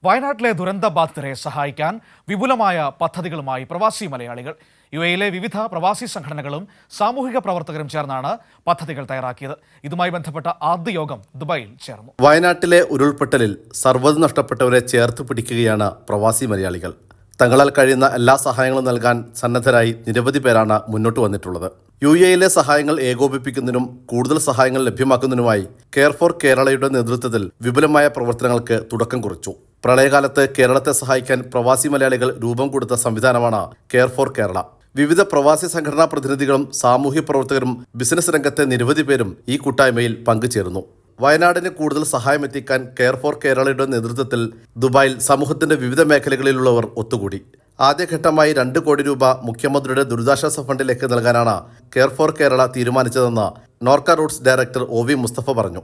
വയനാട്ടിലെ ദുരന്തബാധിതരെ സഹായിക്കാൻ വിപുലമായ പദ്ധതികളുമായി പ്രവാസി മലയാളികൾ. യുഎയിലെ വിവിധ പ്രവാസി സംഘടനകളും സാമൂഹിക പ്രവർത്തകരും ചേർന്നാണ് പദ്ധതികൾ തയ്യാറാക്കിയത്. ഇതുമായി ബന്ധപ്പെട്ട ആദ്യ യോഗം ദുബായിൽ ചേർന്നു. വയനാട്ടിലെ ഉരുൾപൊട്ടലിൽ സർവ്വതും നഷ്ടപ്പെട്ടവരെ ചേർത്ത് പിടിക്കുകയാണ് പ്രവാസി മലയാളികൾ. തങ്ങളാൽ കഴിയുന്ന എല്ലാ സഹായങ്ങളും നൽകാൻ സന്നദ്ധരായി നിരവധി പേരാണ് മുന്നോട്ട് വന്നിട്ടുള്ളത്. യുഎയിലെ സഹായങ്ങൾ ഏകോപിപ്പിക്കുന്നതിനും കൂടുതൽ സഹായങ്ങൾ ലഭ്യമാക്കുന്നതിനുമായി കെയർ ഫോർ കേരളയുടെ നേതൃത്വത്തിൽ വിപുലമായ പ്രവർത്തനങ്ങൾക്ക് തുടക്കം കുറിച്ചു. പ്രളയകാലത്ത് കേരളത്തെ സഹായിക്കാൻ പ്രവാസി മലയാളികൾ രൂപം കൊടുത്ത സംവിധാനമാണ് കെയർ ഫോർ കേരള. വിവിധ പ്രവാസി സംഘടനാ പ്രതിനിധികളും സാമൂഹ്യ പ്രവർത്തകരും ബിസിനസ് രംഗത്തെ നിരവധി പേരും ഈ കൂട്ടായ്മയിൽ പങ്കുചേർന്നു. വയനാടിന് കൂടുതൽ സഹായം എത്തിക്കാൻ കെയർ ഫോർ കേരളയുടെ നേതൃത്വത്തിൽ ദുബായിൽ സമൂഹത്തിന്റെ വിവിധ മേഖലകളിലുള്ളവർ ഒത്തുകൂടി. ആദ്യഘട്ടമായി 2 കോടി രൂപ മുഖ്യമന്ത്രിയുടെ ദുരിതാശ്വാസ ഫണ്ടിലേക്ക് നൽകാനാണ് കെയർ ഫോർ കേരള തീരുമാനിച്ചതെന്ന് Norka Roots director O V. Musthafa പറഞ്ഞു.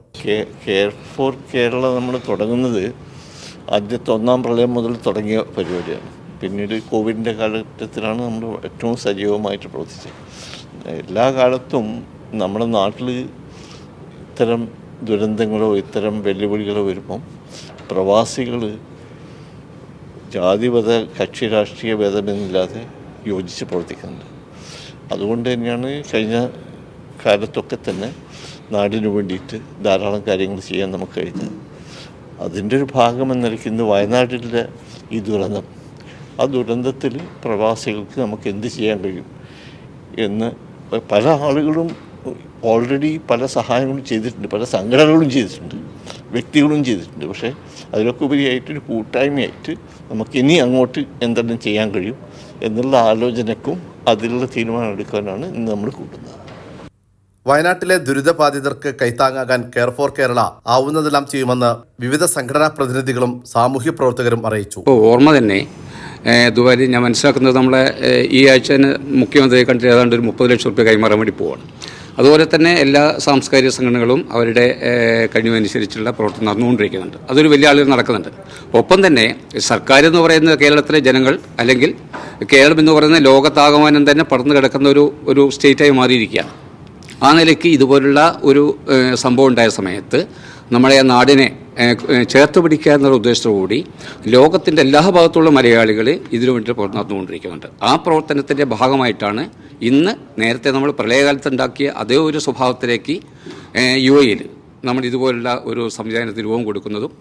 കെയർ ഫോർ കേരള നമ്മൾ തുടങ്ങുന്നത് ആദ്യത്തെ 1ാം പ്രളയം മുതൽ തുടങ്ങിയ പരിപാടിയാണ്. പിന്നീട് കോവിഡിൻ്റെ കാലഘട്ടത്തിലാണ് നമ്മൾ ഏറ്റവും സജീവമായിട്ട് പ്രവർത്തിച്ചത്. എല്ലാ കാലത്തും നമ്മുടെ നാട്ടിൽ ഇത്തരം ദുരന്തങ്ങളോ ഇത്തരം വെല്ലുവിളികളോ വരുമ്പം പ്രവാസികൾ ജാതിമത കക്ഷി രാഷ്ട്രീയ ഭേദമെന്നില്ലാതെ യോജിച്ച് പ്രവർത്തിക്കുന്നുണ്ട്. അതുകൊണ്ട് തന്നെയാണ് കഴിഞ്ഞ കാലത്തൊക്കെ തന്നെ നാടിനു വേണ്ടിയിട്ട് ധാരാളം കാര്യങ്ങൾ ചെയ്യാൻ നമുക്ക് കഴിഞ്ഞത്. അതിൻ്റെ ഒരു ഭാഗമെന്ന നിലയ്ക്ക് ഇന്ന് വയനാട്ടിലെ ഈ ദുരന്തം, ആ ദുരന്തത്തിൽ പ്രവാസികൾക്ക് നമുക്ക് എന്ത് ചെയ്യാൻ കഴിയും എന്ന് പല ആളുകളും ഓൾറെഡി പല സഹായങ്ങളും ചെയ്തിട്ടുണ്ട്, പല സംഘടനകളും ചെയ്തിട്ടുണ്ട്, വ്യക്തികളും ചെയ്തിട്ടുണ്ട്. പക്ഷേ അതിലൊക്കെ ഉപരിയായിട്ടൊരു കൂട്ടായ്മയായിട്ട് നമുക്ക് ഇനി അങ്ങോട്ട് എന്തെല്ലാം ചെയ്യാൻ കഴിയും എന്നുള്ള ആലോചനക്കും അതിലുള്ള തീരുമാനം എടുക്കാനാണ് ഇന്ന് നമ്മൾ കൂട്ടുന്നത്. വയനാട്ടിലെ ദുരിതബാധിതർക്ക് കൈത്താങ്ങാകാൻ കെയർ ഫോർ കേരള ആവുന്നതെല്ലാം ചെയ്യുമെന്ന് വിവിധ സംഘടനാ പ്രതിനിധികളും സാമൂഹ്യ പ്രവർത്തകരും അറിയിച്ചു. ഓർമ്മ തന്നെ ദുബായിൽ ഞാൻ മനസ്സിലാക്കുന്നത് നമ്മളെ ഈ ആഴ്ച മുഖ്യമന്ത്രിയെ കണ്ടിട്ട് ഏതാണ്ട് ഒരു 30 ലക്ഷം രൂപ കൈമാറാൻ വേണ്ടി പോവാണ്. അതുപോലെ തന്നെ എല്ലാ സാംസ്കാരിക സംഘടനകളും അവരുടെ കഴിവനുസരിച്ചുള്ള പ്രവർത്തനം നടന്നുകൊണ്ടിരിക്കുന്നുണ്ട്. അതൊരു വലിയ ആളുകൾ നടക്കുന്നുണ്ട്. ഒപ്പം തന്നെ സർക്കാർ എന്ന് പറയുന്ന കേരളത്തിലെ ജനങ്ങൾ, അല്ലെങ്കിൽ കേരളം എന്ന് പറയുന്ന ലോകത്താകമാനം തന്നെ പടർന്നു കിടക്കുന്ന ഒരു സ്റ്റേറ്റായി മാറിയിരിക്കുകയാണ്. ആ നിലയ്ക്ക് ഇതുപോലുള്ള ഒരു സംഭവം ഉണ്ടായ സമയത്ത് നമ്മളെ നാടിനെ ചേർത്ത് പിടിക്കുക എന്നുള്ള ഉദ്ദേശത്തോടുകൂടി ലോകത്തിൻ്റെ എല്ലാ ഭാഗത്തുള്ള മലയാളികൾ ഇതിനു വേണ്ടി നടന്നുകൊണ്ടിരിക്കുന്നുണ്ട്. ആ പ്രവർത്തനത്തിൻ്റെ ഭാഗമായിട്ടാണ് ഇന്ന് നേരത്തെ നമ്മൾ പ്രളയകാലത്ത് ഉണ്ടാക്കിയ അതേ ഒരു സ്വഭാവത്തിലേക്ക് യുഎയിൽ നമ്മൾ ഇതുപോലുള്ള ഒരു സംവിധാനത്തിന് രൂപം കൊടുക്കുന്നതും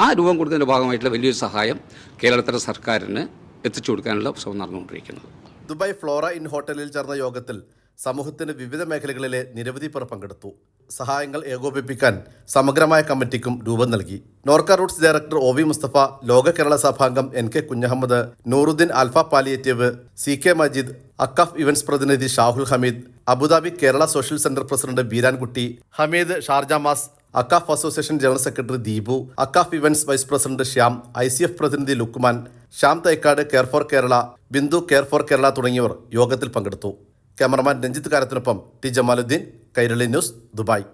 ആ രൂപം കൊടുക്കുന്നതിൻ്റെ ഭാഗമായിട്ടുള്ള വലിയൊരു സഹായം കേരളത്തിലെ സർക്കാരിന് എത്തിച്ചു കൊടുക്കാനുള്ള ശ്രമം നടന്നുകൊണ്ടിരിക്കുന്നത്. ദുബായ് ഫ്ലോറ ഇൻ ഹോട്ടലിൽ ചേർന്ന യോഗത്തിൽ സമൂഹത്തിന് വിവിധ മേഖലകളിലെ നിരവധി പേർ പങ്കെടുത്തു. സഹായങ്ങൾ ഏകോപിപ്പിക്കാൻ സമഗ്രമായ കമ്മിറ്റിക്കും രൂപം നൽകി. Norka Roots director O V. Musthafa, Loka Kerala സഭാംഗം N.K. Kunhammad, Nooruddeen Alpha Palliative, C.K. Majeed, AKCAF Events പ്രതിനിധി Shahul Hameed, Abu Dhabi Kerala Social Centre president Beerankutty, Hameed Sharjah Mass, AKCAF association general secretary Deepu, AKCAF Events vice president Shyam, ICF പ്രതിനിധി Luqman, Shyam Thycaud Care for Kerala, Bindu Care for Kerala തുടങ്ങിയവർ യോഗത്തിൽ പങ്കെടുത്തു. ക്യാമറമാൻ രഞ്ജിത്ത് കാരത്തിനൊപ്പം T Jamaluddeen, Kairali News, Dubai.